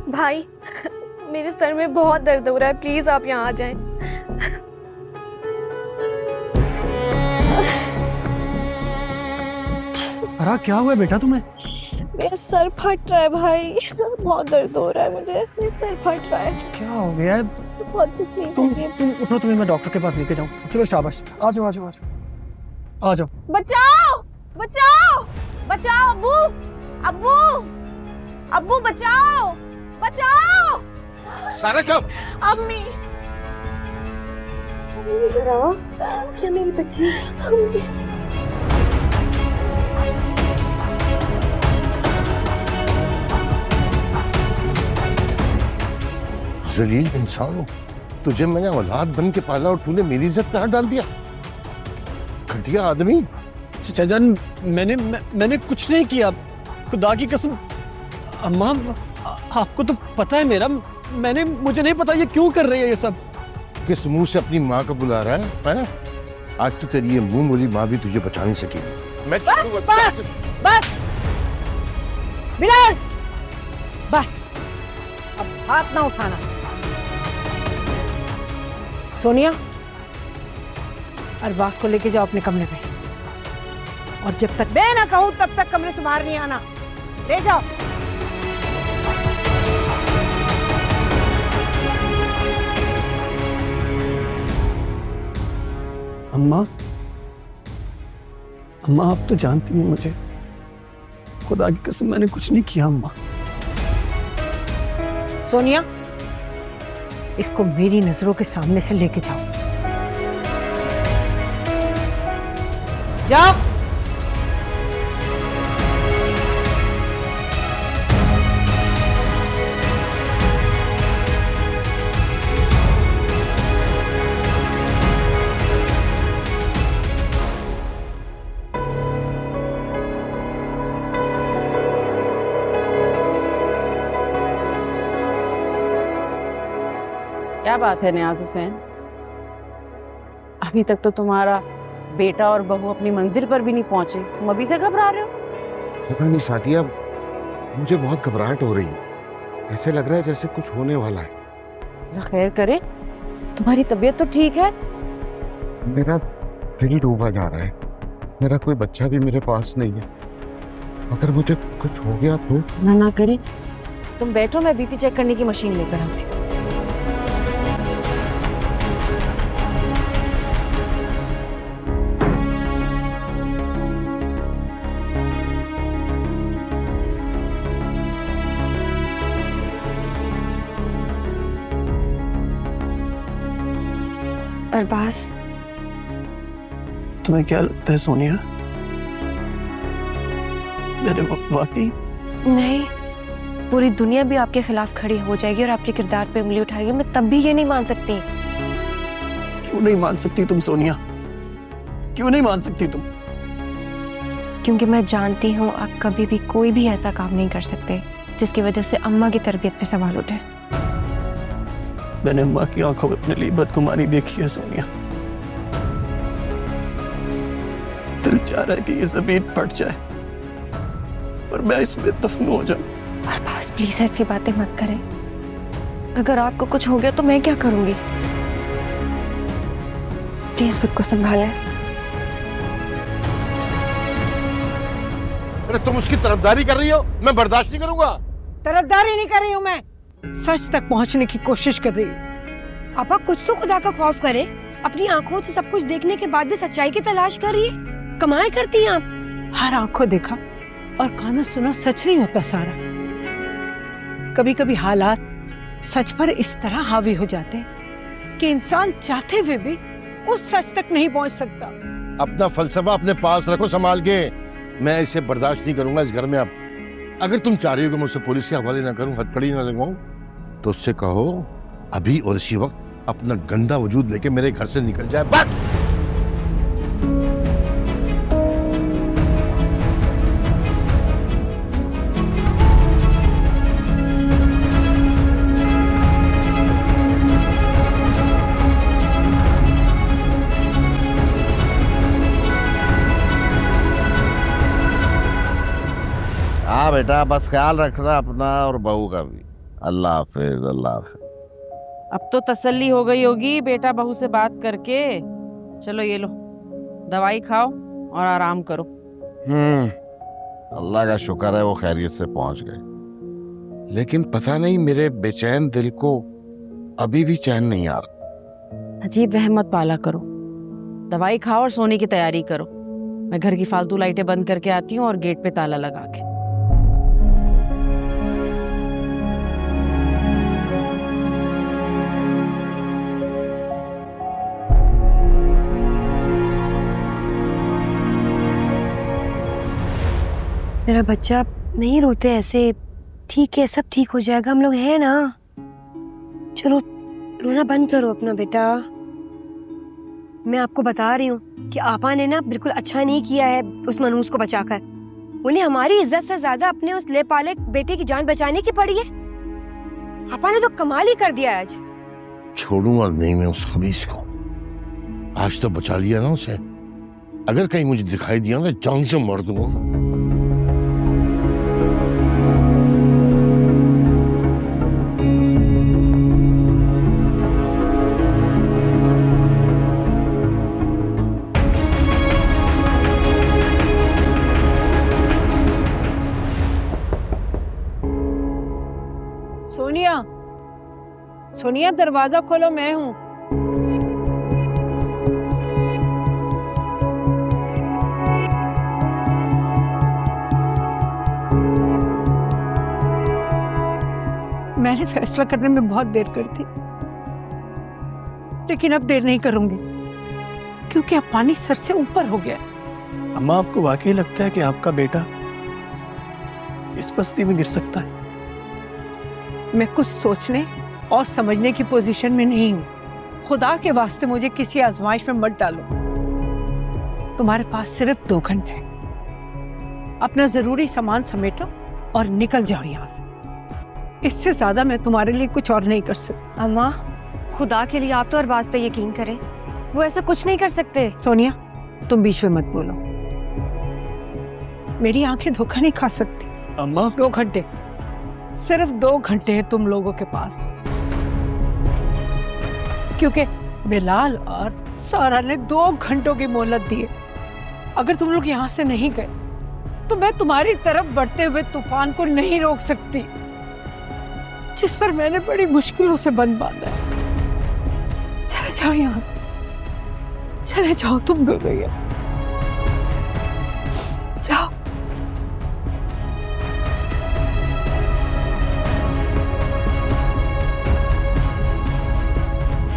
भाई मेरे सर में बहुत दर्द हो रहा है, प्लीज आप यहाँ आ जाएं। अरे क्या हुआ बेटा तुम्हें? मेरा सर फट रहा है भाई, बहुत दर्द हो रहा है मुझे, मेरा सर फट रहा है। क्या हो गया है? बहुत तकलीफ तुम हो रही है। तुम उठो, तुम्हें मैं डॉक्टर के पास लेके जाऊं। चलो शाबाश, आ जाओ आ जाओ आ जाओ आ जाओ। बचाओ बचाओ बचाओ, अब्बू अब्बू अब्बू बचाओ बचाओ। सारा कब? अम्मी क्या मेरी बच्ची? जलील इंसान हो, तुझे मैंने औलाद बन के पाला और तूने मेरी इज्जत पे हाथ डाल दिया। घटिया आदमी। चजन मैंने कुछ नहीं किया, खुदा की कसम। अम्मा आपको तो पता है मेरा, मुझे नहीं पता ये क्यों कर रही है ये सब। किस मुंह से अपनी माँ को बुला रहा है? आज तो तेरी ये मुंह बोली माँ भी तुझे बचा नहीं सकेगी। मैं बस बस बस बिलाल, बस अब हाथ ना उठाना। सोनिया, अरबाज को लेके जाओ अपने कमरे में, और जब तक मैं ना कहूं तब तक कमरे से बाहर नहीं आना। ले जाओ। अम्मा अम्मा आप तो जानती हैं मुझे, खुदा की कसम मैंने कुछ नहीं किया अम्मा। सोनिया, इसको मेरी नजरों के सामने से लेके जाओ। जाओ। क्या बात है नियाज हुसैन, अभी तक तो तुम्हारा बेटा और बहू अपनी मंजिल पर भी नहीं पहुंचे, तुम अभी से घबरा रहे हो? पता नहीं साथिया, मुझे बहुत घबराहट हो रही है। ऐसे लग रहा है जैसे कुछ होने वाला है। अल्लाह खैर करे, तुम्हारी तबीयत तो ठीक है? मेरा दिल डूबा जा रहा है। मेरा कोई बच्चा भी मेरे पास नहीं है। अगर मुझे कुछ हो गया तो? ना करे, तुम बैठो, मैं बीपी चेक करने की मशीन लेकर आती हूँ। अरबाज, तुम्हें क्या लगता है सोनिया, मेरे वाकई? नहीं, पूरी दुनिया भी आपके खिलाफ खड़ी हो जाएगी और आपके किरदार पे उंगली उठाएगी, मैं तब भी ये नहीं मान सकती। क्यों नहीं मान सकती तुम सोनिया, क्यों नहीं मान सकती तुम? क्योंकि मैं जानती हूँ आप कभी भी कोई भी ऐसा काम नहीं कर सकते जिसकी वजह से अम्मा की तरबियत पे सवाल उठे। मैंने अम्मा की आंखों में अपने लिए बदगुमानी देखी है सोनिया। दिल चाह रहा है कि ये जमीन फट जाए और मैं इसमें दफन हो जाऊं। अरबाज प्लीज ऐसी बातें मत करें, अगर आपको कुछ हो गया तो मैं क्या करूंगी? प्लीज खुद को संभालें। अरे तुम उसकी तरफदारी कर रही हो, मैं बर्दाश्त नहीं करूंगा। तरफदारी नहीं कर रही हूं मैं, सच तक पहुंचने की कोशिश कर रही हूँ। पापा कुछ तो खुदा का खौफ करे, अपनी आंखों से सब कुछ देखने के बाद भी सच्चाई की तलाश कर रही है। कमाल करती हैं आप। हर आंखों देखा और कानों सुना सच नहीं होता सारा। कभी कभी हालात सच पर इस तरह हावी हो जाते हैं कि इंसान चाहते हुए भी उस सच तक नहीं पहुंच सकता। अपना फलसफा अपने पास रखो संभाल के। मैं इसे बर्दाश्त नहीं करूंगा इस घर में। अब अगर तुम चाह रही हो कि मैं उसे पुलिस के हवाले ना करूं, हथकड़ी ना लगवाऊं, तो उससे कहो अभी और इसी वक्त अपना गंदा वजूद लेके मेरे घर से निकल जाए, बस। हाँ बेटा, बस ख्याल रखना अपना और बहू का भी। अल्लाह हाफिज, अल्लाह हाफिज। अब तो तसल्ली हो गई होगी बेटा बहू से बात करके। चलो ये लो, दवाई खाओ और आराम करो। अल्लाह का शुक्र है वो खैरियत से पहुंच गए, लेकिन पता नहीं मेरे बेचैन दिल को अभी भी चैन नहीं आ रहा। अजीब वहम मत पाला करो, दवाई खाओ और सोने की तैयारी करो। मैं घर की फालतू लाइटें बंद करके आती हूँ और गेट पे ताला लगा के। मेरा बच्चा नहीं रोते ऐसे, ठीक है सब ठीक हो जाएगा, हम लोग हैं ना। चलो रोना बंद करो अपना बेटा। मैं आपको बता रही हूँ कि आपा ने ना बिल्कुल अच्छा नहीं किया है उस मनहूस को बचाकर। उन्हें हमारी इज्जत से ज्यादा अपने उस ले पाले बेटे की जान बचाने की पड़ी है। आपा ने तो कमाल ही कर दिया आज। छोड़ूंगा नहीं मैं उस खबीस को, आज तो बचा लिया ना उसे। अगर कहीं मुझे दिखाई दिया ना जान से मार दूंगा। सोनिया, सोनिया दरवाजा खोलो, मैं हूँ। मैंने फैसला करने में बहुत देर कर दी, लेकिन अब देर नहीं करूंगी क्योंकि अब पानी सर से ऊपर हो गया। अम्मा आपको वाकई लगता है कि आपका बेटा इस बस्ती में गिर सकता है? मैं कुछ सोचने और समझने की पोजीशन में नहीं हूँ। खुदा के वास्ते मुझे किसी आजमाइश में मत डालो। तुम्हारे पास सिर्फ 2 घंटे हैं। अपना जरूरी सामान समेटो और निकल जाओ यहाँ से। इससे ज्यादा मैं तुम्हारे लिए कुछ और नहीं कर सकती। अम्मा खुदा के लिए आप तो अरबाज पे यकीन करें, वो ऐसा कुछ नहीं कर सकते। सोनिया तुम बीच में मत बोलो, मेरी आंखें धोखा नहीं खा सकती। अम्मा 2 घंटे, सिर्फ 2 घंटे है तुम लोगों के पास, क्योंकि बिलाल और सारा ने 2 घंटों की मोहलत दी है। अगर तुम लोग यहाँ से नहीं गए तो मैं तुम्हारी तरफ बढ़ते हुए तूफान को नहीं रोक सकती, जिस पर मैंने बड़ी मुश्किलों से बंद बांधा है। चले जाओ यहाँ से, चले जाओ तुम दोनों।